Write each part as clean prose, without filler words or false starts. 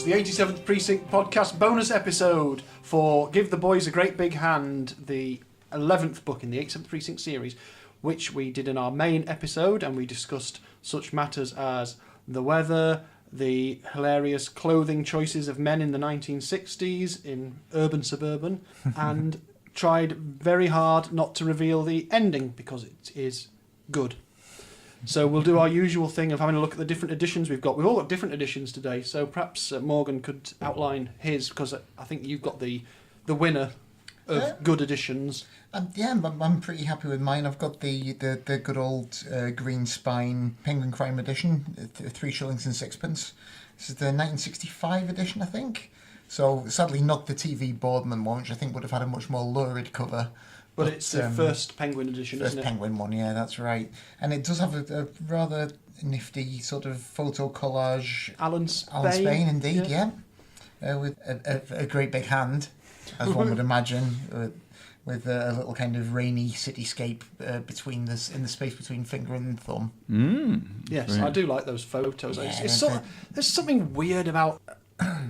It's the 87th Precinct podcast bonus episode for Give the Boys a Great Big Hand, the 11th book in the 87th Precinct series, which we did in our main episode, and we discussed such matters as the weather, the hilarious clothing choices of men in the 1960s in urban suburban, and tried very hard not to reveal the ending because it is good. So we'll do our usual thing of having a look at the different editions we've got. We've all got different editions today, so perhaps Morgan could outline his, because I think you've got the winner of good editions. I'm pretty happy with mine. I've got the good old green spine Penguin Crime edition, 3 shillings and 6 pence. This is the 1965 edition, I think. So sadly not the TV Boardman one, which I think would have had a much more lurid cover. But it's the first Penguin edition, isn't it? First Penguin one, yeah, that's right. And it does have a rather nifty sort of photo collage. Alan Spain, indeed, yeah. With a great big hand, as one would imagine, with a little kind of rainy cityscape in the space between finger and thumb. Yes, Brilliant. I do like those photos. Yeah, There's something weird about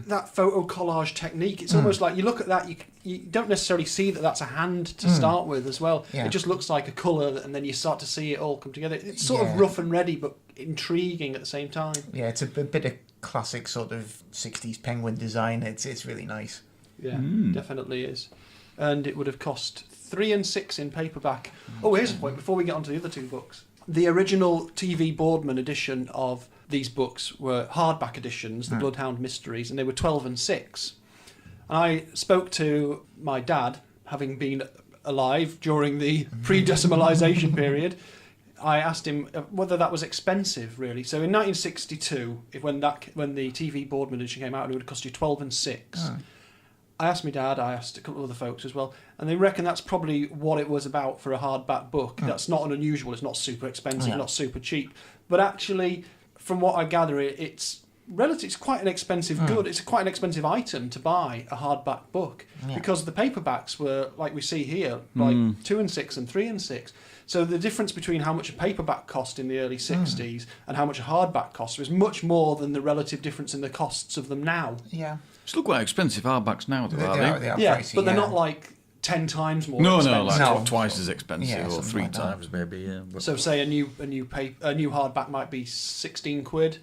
that photo collage technique. It's almost like you look at that, you don't necessarily see that that's a hand to start with as well. Yeah. It just looks like a colour, and then you start to see it all come together. It's sort of rough and ready, but intriguing at the same time. Yeah, it's a bit of classic sort of 60s penguin design. It's really nice. Yeah, definitely is. And it would have cost 3 and 6 in paperback. Oh, here's a point before we get on to the other 2 books. The original TV Boardman edition of these books were hardback editions, the Bloodhound Mysteries, and they were 12 and 6. And I spoke to my dad, having been alive during the pre-decimalisation period. I asked him whether that was expensive, really. So in 1962, when the TV Boardman edition came out, it would have cost you 12 and 6. I asked my dad, I asked a couple of other folks as well, and they reckon that's probably what it was about for a hardback book. That's not unusual, it's not super expensive, not super cheap. But actually, from what I gather, it's quite an expensive good. It's quite an expensive item to buy a hardback book, because the paperbacks were, like we see here, like 2 and 6 and 3 and 6. So the difference between how much a paperback cost in the early 60s and how much a hardback cost was much more than the relative difference in the costs of them now. Yeah. Still quite expensive hardbacks now, though, are they? They are Yeah, pricey, but they're not like 10 times more No, expensive. like twice as expensive, or 3 like that. times maybe. Yeah. But So say a new hardback might be 16 quid,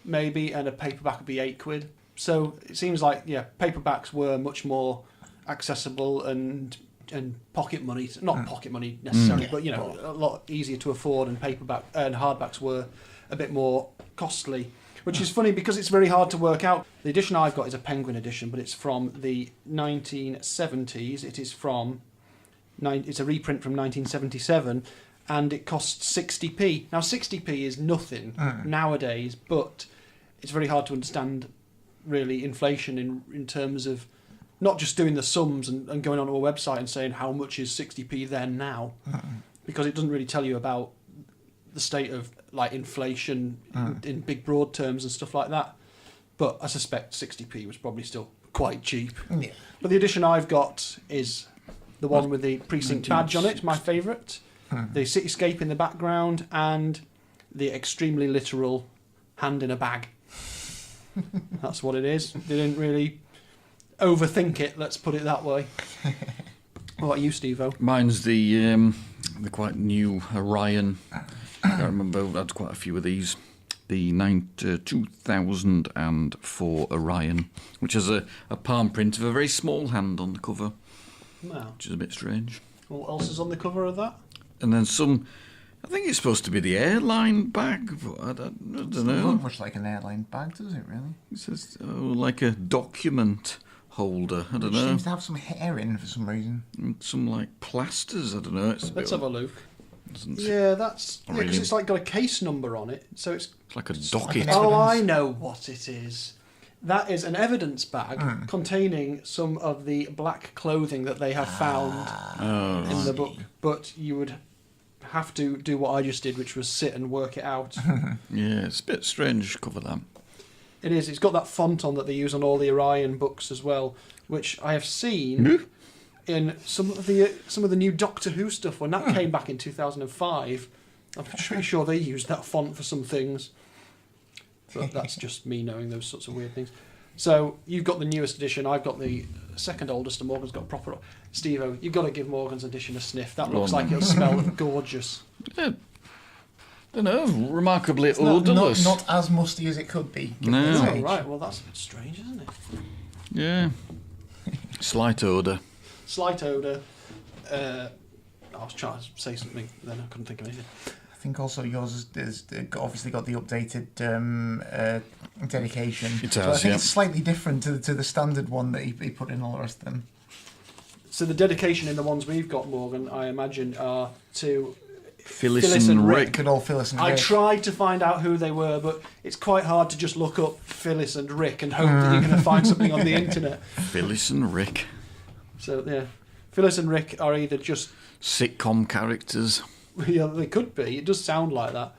maybe, and a paperback would be 8 quid. So it seems like paperbacks were much more accessible and pocket money, not pocket money necessarily, but a lot easier to afford, and hardbacks were a bit more costly. Which is funny because it's very hard to work out. The edition I've got is a Penguin edition, but it's from the 1970s. It's a reprint from 1977, and it costs 60p. Now, 60p is nothing nowadays, but it's very hard to understand, really, inflation in terms of not just doing the sums and going onto a website and saying how much is 60p then now, because it doesn't really tell you about the state of like inflation in big broad terms and stuff like that. But I suspect 60p was probably still quite cheap. Yeah. But the edition I've got is the one with the Precinct badge on it, my favourite. The cityscape in the background and the extremely literal hand in a bag. That's what it is. They didn't really overthink it, let's put it that way. What about you, Steve-O? mine's the quite new Orion. I can't remember, I had quite a few of these. The 2004 Orion, which has a palm print of a very small hand on the cover, Wow. which is a bit strange. What else is on the cover of that? And then I think it's supposed to be the airline bag, but I don't Doesn't know. look much like an airline bag, does it, really? It says, like a document holder, I don't It know. seems to have some hair in for some reason. And some like plasters, I don't know. Let's have a look. Doesn't Yeah, that's Not because really. it's like got a case number on it, so it's. It's like a like docket. an Oh, I evidence. know what it is. That is an evidence bag containing some of the black clothing that they have found in the book. But you would have to do what I just did, which was sit and work it out. Yeah, it's a bit strange cover that. It is. It's got that font on that they use on all the Orion books as well, which I have seen in some of the new Doctor Who stuff when that came back in 2005. I'm pretty sure they used that font for some things. But that's just me knowing those sorts of weird things. So you've got the newest edition, I've got the second oldest, and Morgan's got a proper... Steve-O, you've got to give Morgan's edition a sniff. That looks like it'll smell gorgeous. Yeah. I don't know, remarkably It's odourless. not as musty as it could be. No. Oh, right, well that's a bit strange, isn't it? Yeah. Slight odour. Slight odour. I was trying to say something, then I couldn't think of anything. I think also yours is obviously got the updated dedication. It So I has, think yeah. it's slightly different to the standard one that he put in all the rest of them. So the dedication in the ones we've got, Morgan, I imagine, are to Phyllis and Rick. Good old Phyllis and I Rick. tried to find out who they were, but it's quite hard to just look up Phyllis and Rick and hope that you're going to find something on the internet. Phyllis and Rick. So, yeah. Phyllis and Rick are either just... Sitcom characters. Yeah, they could be. It does sound like that.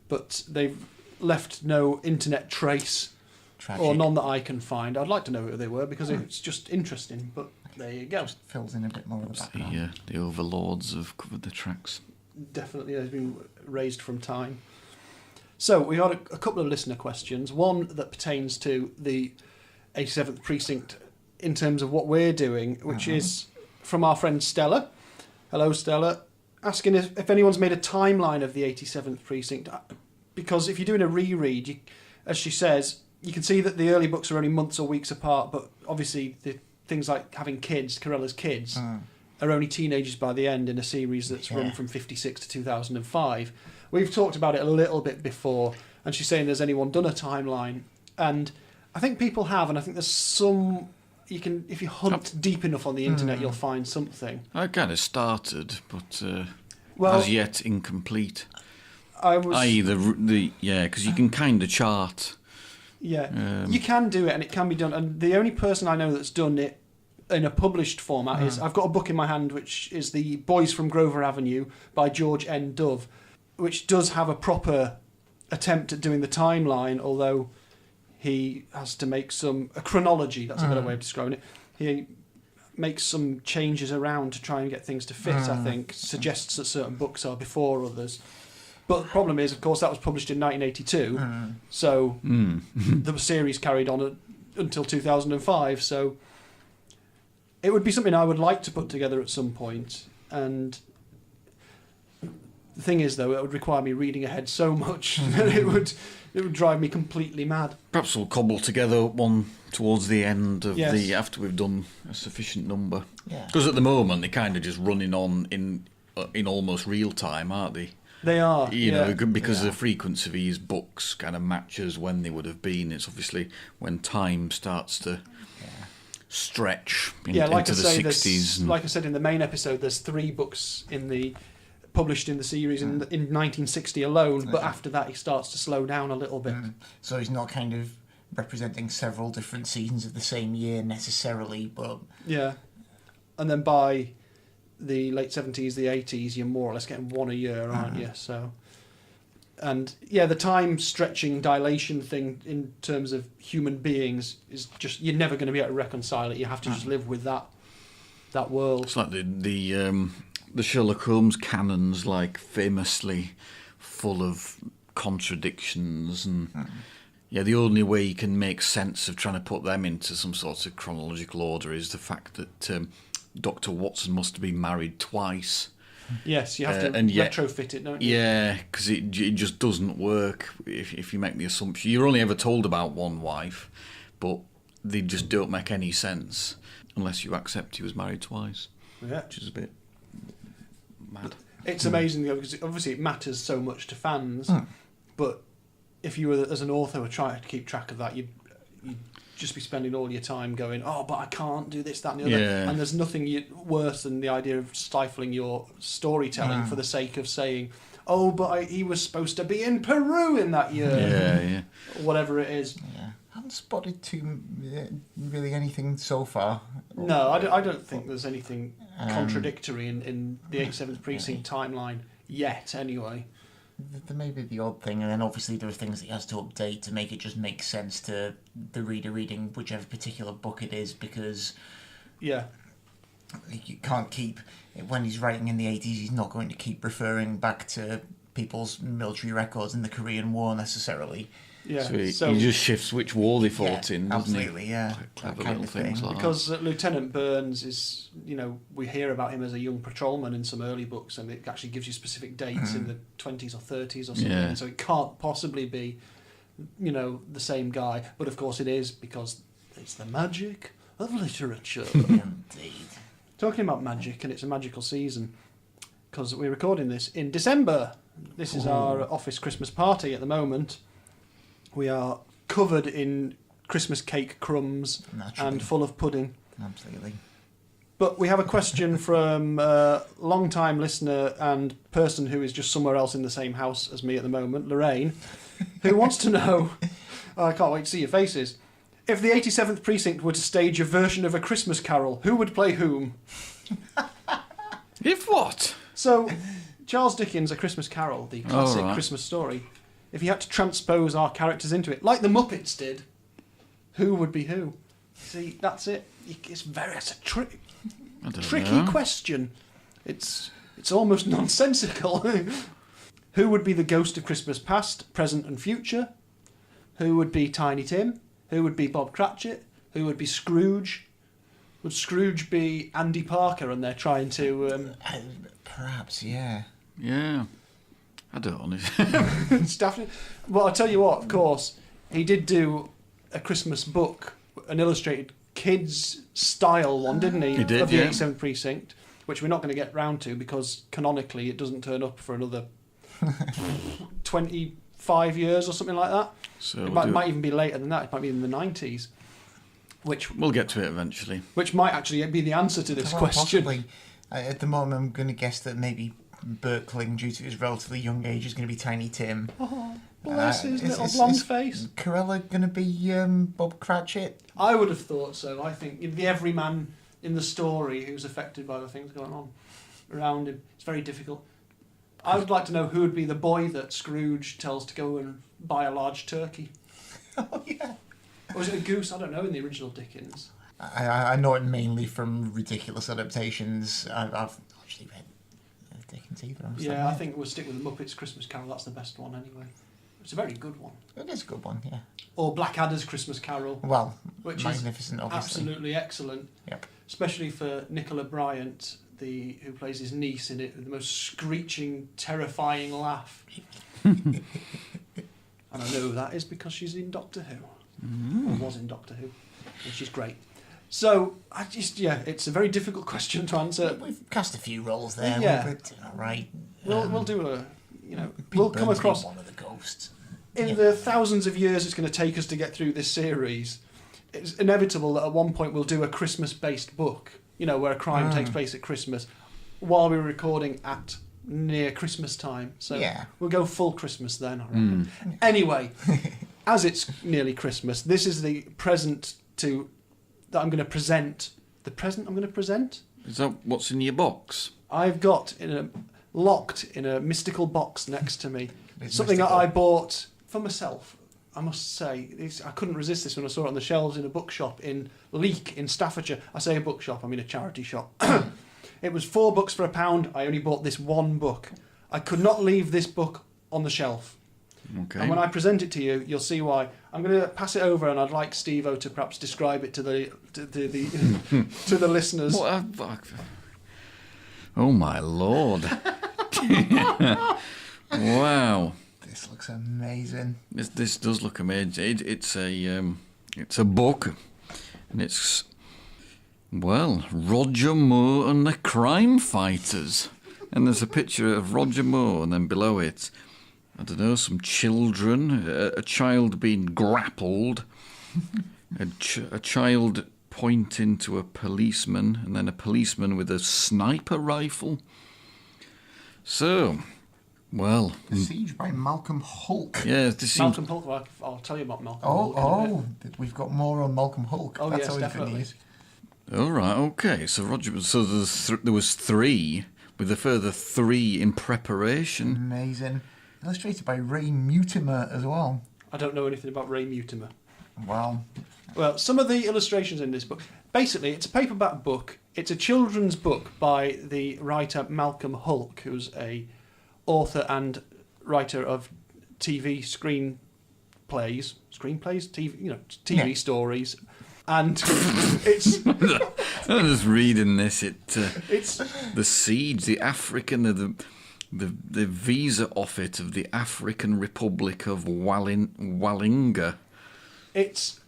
But they've left no internet trace, Tragic. or none that I can find. I'd like to know who they were, because it's just interesting. But there you go. Just fills in a bit more of the background. The overlords have covered the tracks. Definitely has been raised from time. So we had a couple of listener questions. One that pertains to the 87th Precinct in terms of what we're doing, which is from our friend Stella. Hello, Stella. Asking if anyone's made a timeline of the 87th Precinct. Because if you're doing a reread, as she says, you can see that the early books are only months or weeks apart, but obviously the things like having kids, Carella's kids, are only teenagers by the end in a series that's run from 56 to 2005. We've talked about it a little bit before, and she's saying, has anyone done a timeline? And I think people have, and I think there's some... You can, if you hunt deep enough on the internet, you'll find something. I kind of started, but Well, as yet incomplete. I was... I.e. because you can kind of chart. Yeah, you can do it, and it can be done. And the only person I know that's done it in a published format is, I've got a book in my hand which is The Boys from Grover Avenue by George N. Dove, which does have a proper attempt at doing the timeline, although he has to make a chronology, that's a better way of describing it. He makes some changes around to try and get things to fit, I think, suggests that certain books are before others. But the problem is, of course, that was published in 1982, so the series carried on until 2005, so it would be something I would like to put together at some point, and the thing is, though, it would require me reading ahead so much that it would drive me completely mad. Perhaps we'll cobble together one towards the end of Yes. after we've done a sufficient number. Yeah. Because at the moment they're kind of just running on in almost real time, aren't they? They are, You know, because Yeah. the frequency of these books kind of matches when they would have been. It's obviously when time starts to stretch like into I the say, 60s. like I said in the main episode, there's 3 books published in the series in 1960 alone, but after that he starts to slow down a little bit. So he's not kind of representing several different seasons of the same year necessarily, but... Yeah. And then by the late 70s, the 80s, you're more or less getting one a year, aren't you? So, and yeah, the time stretching dilation thing in terms of human beings is just, you're never going to be able to reconcile it. You have to just live with that world. It's like the Sherlock Holmes canon's like famously full of contradictions, and the only way you can make sense of trying to put them into some sort of chronological order is the fact that Dr. Watson must have been married twice. Yes, you have to and yet, retrofit it, don't you? Yeah, because it just doesn't work if you make the assumption. You're only ever told about one wife, but they just don't make any sense unless you accept he was married twice. Yeah. Which is a bit mad. It's amazing because obviously it matters so much to fans, but if you were, as an author, were trying to keep track of that, you'd just be spending all your time going, oh, but I can't do this, that, and the other. Yeah. And there's nothing worse than the idea of stifling your storytelling for the sake of saying, oh, but he was supposed to be in Peru in that year. Yeah. Or whatever it is. Yeah. I haven't spotted really anything so far. No, I don't think there's anything contradictory in the 87th Precinct timeline yet, anyway. There may be the odd thing, and then obviously there are things that he has to update to make it just make sense to the reader reading whichever particular book it is, because Yeah. you can't keep, when he's writing in the 80s, he's not going to keep referring back to people's military records in the Korean War necessarily. Yeah. So he just shifts which war they fought in, doesn't absolutely, he? yeah. Clever That kind little of things thing. like Because Lieutenant Burns is, we hear about him as a young patrolman in some early books, and it actually gives you specific dates in the 20s or 30s or something. Yeah. So it can't possibly be, the same guy. But of course it is, because it's the magic of literature. Indeed. Talking about magic, and it's a magical season, because we're recording this in December. This is our office Christmas party at the moment. We are covered in Christmas cake crumbs Naturally. and full of pudding. Absolutely. But we have a question from a long-time listener and person who is just somewhere else in the same house as me at the moment, Lorraine, who wants to know, I can't wait to see your faces, if the 87th Precinct were to stage a version of A Christmas Carol, who would play whom? If what? So, Charles Dickens' A Christmas Carol, the classic right. Christmas story, if he had to transpose our characters into it, like the Muppets did, who would be who? See, that's it. It's a tricky know. question. It's almost nonsensical. Who would be the ghost of Christmas past, present and future? Who would be Tiny Tim? Who would be Bob Cratchit? Who would be Scrooge? Would Scrooge be Andy Parker and they're trying to... Perhaps, yeah. Yeah. I don't know. Stafford? Well, I'll tell you what, of course, he did do a Christmas book, an illustrated kids-style one, didn't he? He did, of the yeah. 87th Precinct, which we're not going to get round to because canonically it doesn't turn up for another 25 years or something like that. So It we'll might even be later than that. It might be in the 90s, we'll get to it eventually. which might actually be the answer to this Well, question. Possibly. At the moment, I'm going to guess that maybe Berkling, due to his relatively young age, is going to be Tiny Tim. Oh, bless his is- little is- blonde is face. Corella going to be Bob Cratchit? I would have thought so. I think the everyman in the story who's affected by the things going on around him. It's very difficult. I would like to know who would be the boy that Scrooge tells to go and buy a large turkey. Oh, yeah. Or was it a goose? I don't know, in the original Dickens. I know it mainly from ridiculous adaptations. I've actually read Dickens either. Yeah, I think we'll stick with the Muppets Christmas Carol. That's the best one anyway. It's a very good one. It is a good one, yeah. Or Blackadder's Christmas Carol, Well, which magnificent, is obviously. absolutely excellent. Yep. Especially for Nicola Bryant, who plays his niece in it, with the most screeching, terrifying laugh. And I know that is because she's in Doctor Who. Or was in Doctor Who. And she's great. So, it's a very difficult question to answer. We've cast a few roles there. Yeah. We're doing all right. We'll do Pete we'll come Burns across... being one of the ghosts. In the thousands of years it's going to take us to get through this series, it's inevitable that at one point we'll do a Christmas-based book, where a crime takes place at Christmas, while we're recording at near Christmas time. So we'll go full Christmas then, I reckon. Anyway, as it's nearly Christmas, this is the present that I'm going to present. The present I'm going to present? Is that what's in your box? I've got locked in a mystical box next to me. It's Something mystical. that I bought for myself, I must say. I couldn't resist this when I saw it on the shelves in a bookshop in Leek in Staffordshire. I say a bookshop, I mean a charity shop. It was £4 for £1. I only bought this one book. I could not leave this book on the shelf. Okay. And when I present it to you, you'll see why. I'm going to pass it over, and I'd like Steve-O to perhaps describe it to the to the listeners. Oh my lord! Wow, This looks amazing. this does look amazing. It's a book, and it's Roger Moore and the Crimefighters, and there's a picture of Roger Moore, and then below it, I don't know, some children, a child being grappled, a child pointing to a policeman, and then a policeman with a sniper rifle. So, The Siege by Malcolm Hulke. yeah, this seems... Malcolm Hulke, well, I'll tell you about Malcolm Hulke in a bit. We've got more on Malcolm Hulke. Oh, That's yes, always definitely. good news. All right, okay. So there was 3, with a further 3 in preparation. Amazing. Illustrated by Ray Mutimer as well. I don't know anything about Ray Mutimer. Wow. Well, some of the illustrations in this book, basically, it's a paperback book. It's a children's book by the writer Malcolm Hulke, who's a author and writer of TV screen screenplays, TV stories, and it's. I'm just reading this. It's the siege, the African, the visa office of the African Republic of Wallinga. It's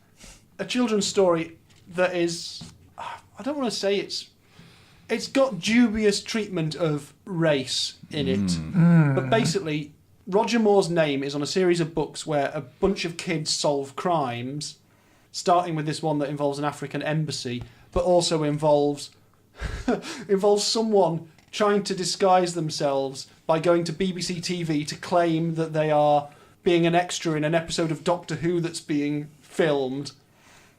a children's story that is, I don't want to say it's got dubious treatment of race in it, but basically Roger Moore's name is on a series of books where a bunch of kids solve crimes, starting with this one that involves an African embassy, but also involves someone trying to disguise themselves by going to BBC TV to claim that they are being an extra in an episode of Doctor Who that's being filmed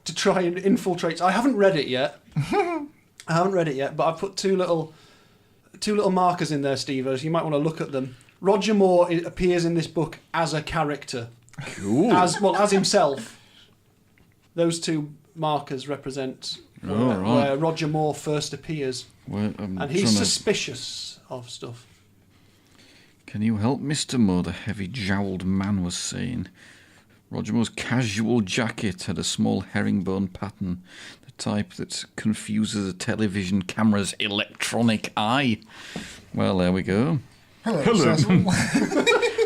to try and infiltrate. I haven't read it yet. But I've put two little markers in there, Steve. You might want to look at them. Roger Moore appears in this book as a character. Cool. As himself. Those two markers represent where Roger Moore first appears. Well, and he's suspicious of stuff. Can you help Mr. Moore, the heavy-jowled man was saying. Roger Moore's casual jacket had a small herringbone pattern, the type that confuses a television camera's electronic eye. Well, there we go. Hello.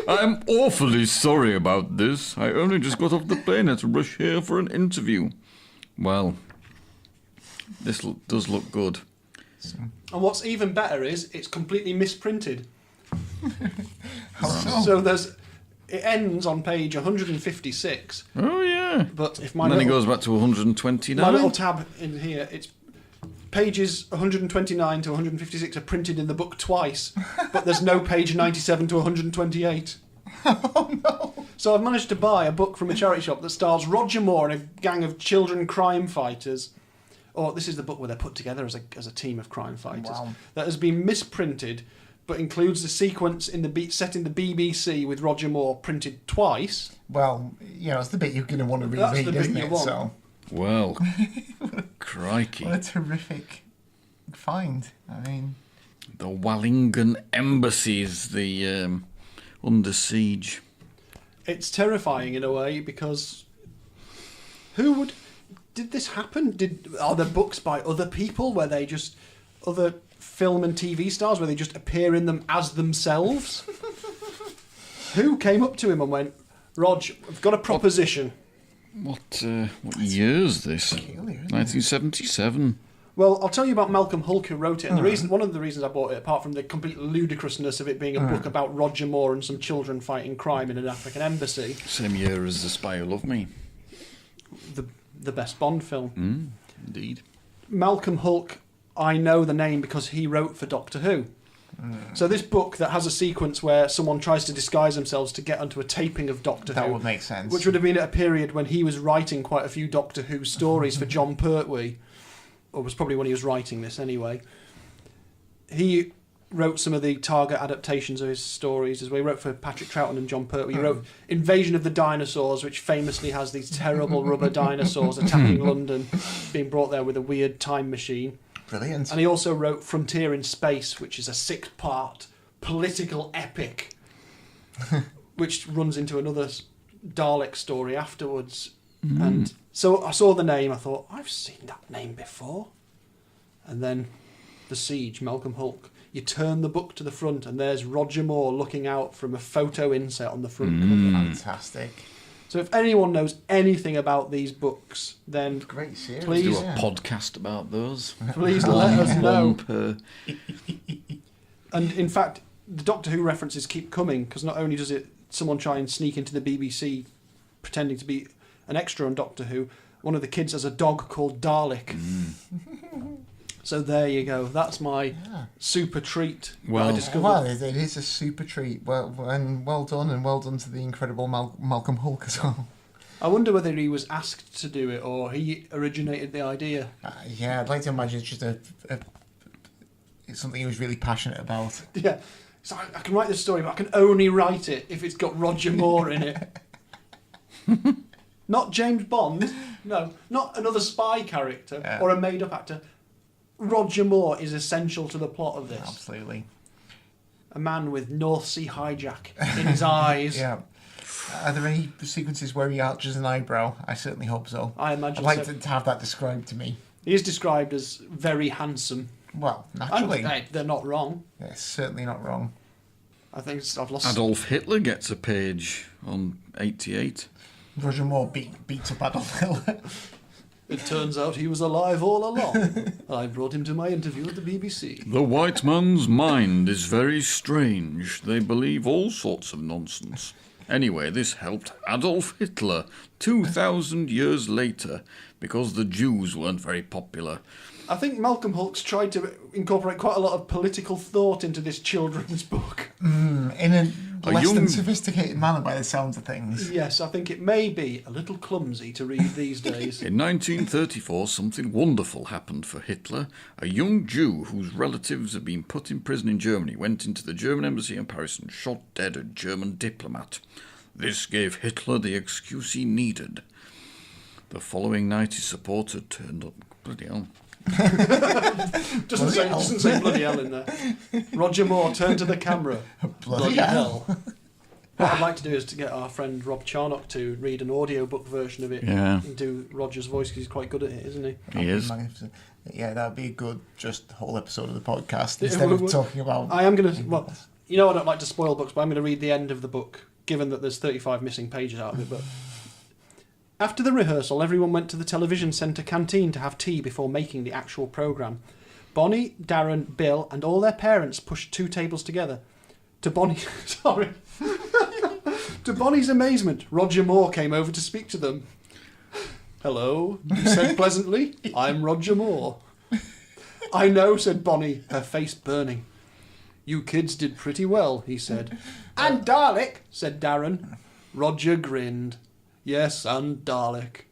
I'm awfully sorry about this. I only just got off the plane. I had to rush here for an interview. Well, this does look good. And what's even better is it's completely misprinted. How So it ends on page 156. Oh, yeah. But if And then it goes back to 129. my little tab in here, it's pages 129 to 156 are printed in the book twice, but there's no page 97 to 128. Oh no! So I've managed to buy a book from a charity shop that stars Roger Moore and a gang of children crime fighters. Or this is the book where they're put together as a team of crime fighters. Wow. That has been misprinted, but includes the sequence set in the BBC with Roger Moore printed twice. Well, it's the bit you're going to want to That's reread, the bit isn't you it? want. So, Well, crikey. what a terrific find. I mean, The Wallingan Embassy is the under siege. It's terrifying in a way because did this happen? Are there books by other people where they just other film and TV stars where they just appear in them as themselves? Who came up to him and went, "Rog, I've got a proposition." What year is this? peculiar, isn't it? 1977. Well, I'll tell you about Malcolm Hulke who wrote it. And one of the reasons I bought it, apart from the complete ludicrousness of it being a book about Roger Moore and some children fighting crime in an African embassy. Same year as The Spy Who Loved Me. The best Bond film. Indeed. Malcolm Hulke, I know the name because he wrote for Doctor Who. So this book that has a sequence where someone tries to disguise themselves to get onto a taping of Doctor Who. that would make sense. Which would have been at a period when he was writing quite a few Doctor Who stories for John Pertwee. Or was probably when he was writing this anyway. He wrote some of the Target adaptations of his stories as well. He wrote for Patrick Troughton and John Pertwee. He wrote Invasion of the Dinosaurs, which famously has these terrible rubber dinosaurs attacking London, being brought there with a weird time machine. Brilliant. And he also wrote Frontier in Space, which is a 6-part political epic, which runs into another Dalek story afterwards. And so I saw the name, I thought, I've seen that name before. And then The Siege, Malcolm Hulke. You turn the book to the front and there's Roger Moore looking out from a photo inset on the front cover. Fantastic. So if anyone knows anything about these books, then Great series. Please. Do a podcast about those. please let us know. One per. And in fact, the Doctor Who references keep coming because not only does someone try and sneak into the BBC pretending to be an extra on Doctor Who, one of the kids has a dog called Dalek. So there you go. That's my super treat that I discovered. Well, it is a super treat. Well done, and well done to the incredible Malcolm Hulke as well. I wonder whether he was asked to do it or he originated the idea. Yeah, I'd like to imagine it's just it's something he was really passionate about. Yeah. So I can write this story, but I can only write it if it's got Roger Moore in it. Not James Bond. No, not another spy character or a made-up actor. Roger Moore is essential to the plot of this. Absolutely. A man with North Sea hijack in his eyes. Yeah. Are there any sequences where he arches an eyebrow? I certainly hope so. I imagine I'd like so. to have that described to me. He is described as very handsome. Well, naturally. Hey, they're not wrong. Yeah, certainly not wrong. I think I've lost... Adolf Hitler gets a page on 88. Roger Moore beats up Adolf Hitler. It turns out he was alive all along. I brought him to my interview at the BBC. The white man's mind is very strange. They believe all sorts of nonsense. Anyway, this helped Adolf Hitler 2,000 years later because the Jews weren't very popular. I think Malcolm Hulke's tried to incorporate quite a lot of political thought into this children's book. In a less than sophisticated manner by the sounds of things. Yes, I think it may be a little clumsy to read these days. In 1934, something wonderful happened for Hitler. A young Jew whose relatives had been put in prison in Germany went into the German embassy in Paris and shot dead a German diplomat. This gave Hitler the excuse he needed. The following night his supporter turned up. Bloody hell. doesn't say bloody hell in there. Roger Moore turned to the camera. Bloody hell. What I'd like to do is to get our friend Rob Charnock to read an audiobook version of it and do Roger's voice, because he's quite good at it, isn't he? He is. Yeah, that'd be a good just whole episode of the podcast instead of talking about... I am going to... Well, you know I don't like to spoil books, but I'm going to read the end of the book, given that there's 35 missing pages out of it, but... After the rehearsal, everyone went to the television centre canteen to have tea before making the actual programme. Bonnie, Darren, Bill and all their parents pushed 2 tables together. To Bonnie's amazement, Roger Moore came over to speak to them. "Hello," he said pleasantly. "I'm Roger Moore." "I know," said Bonnie, her face burning. "You kids did pretty well," he said. "And Dalek," said Darren. Roger grinned. "Yes, and Dalek.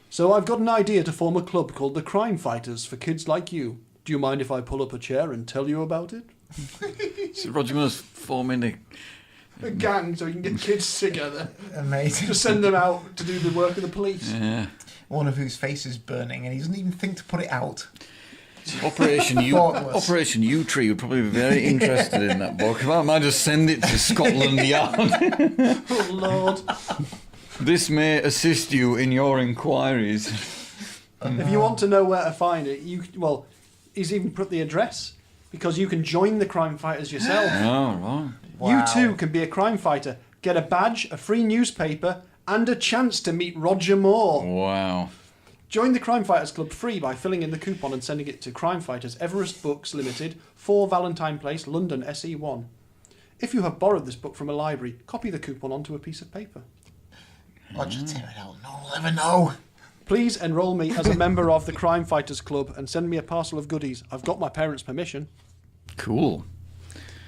So I've got an idea to form a club called the Crimefighters for kids like you. Do you mind if I pull up a chair and tell you about it?" So Roger Moore's forming A gang so he can get kids together. Amazing. Just send them out to do the work of the police. Yeah. One of whose face is burning and he doesn't even think to put it out. Operation U Tree would probably be very interested in that book. I might just send it to Scotland Yard. Oh, Lord. This may assist you in your inquiries. If you want to know where to find it, he's even put the address, because you can join the crime fighters yourself. Oh, right. Wow. You too can be a crime fighter, get a badge, a free newspaper, and a chance to meet Roger Moore. Wow. Join the Crime Fighters Club free by filling in the coupon and sending it to Crime Fighters, Everest Books Limited, 4 Valentine Place, London, SE1. If you have borrowed this book from a library, copy the coupon onto a piece of paper. Roger, tear it out. No one will ever know. Please enrol me as a member of the Crime Fighters Club and send me a parcel of goodies. I've got my parents' permission. Cool.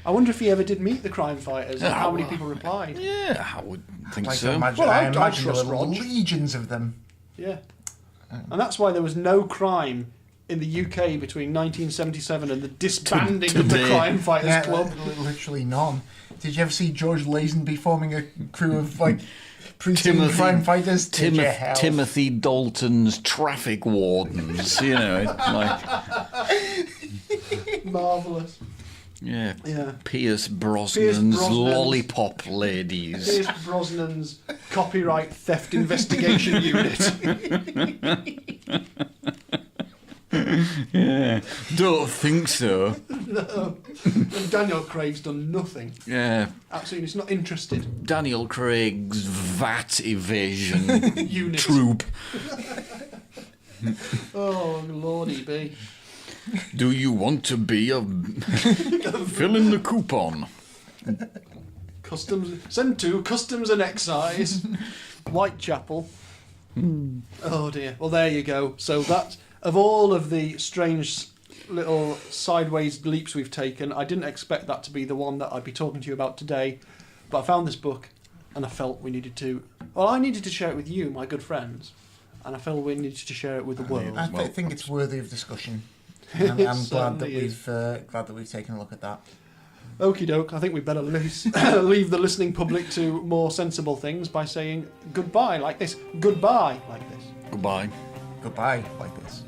I wonder if he ever did meet the crime fighters and how many people replied. Yeah, I would think Like so. I imagine there trust were Rog. legions of them. Yeah. And that's why there was no crime in the UK between 1977 and the disbanding of the Today. Crime Fighters Club. Literally none. Did you ever see George Lazenby forming a crew of Precinct crime fighters? Timothy Dalton's traffic wardens, you know, like Marvellous. yeah. Yeah. Pierce Brosnan's lollipop ladies. Pierce Brosnan's Copyright Theft Investigation Unit. Yeah, don't think so. No. And Daniel Craig's done nothing. Yeah, Absolutely, he's not interested. Daniel Craig's VAT evasion Unit. troop. Oh, Lordy be. Do you want to be a fill in the coupon? Customs. Send to Customs and Excise, Whitechapel. Oh dear. Well, there you go. So that, of all of the strange little sideways leaps we've taken, I didn't expect that to be the one that I'd be talking to you about today. But I found this book, and I felt we needed to. Well, I needed to share it with you, my good friends, and I felt we needed to share it with the world. I think it's worthy of discussion. And I'm glad that we've taken a look at that. Okie doke, I think we better leave the listening public to more sensible things by saying goodbye like this. Goodbye like this. Goodbye. Goodbye, like this.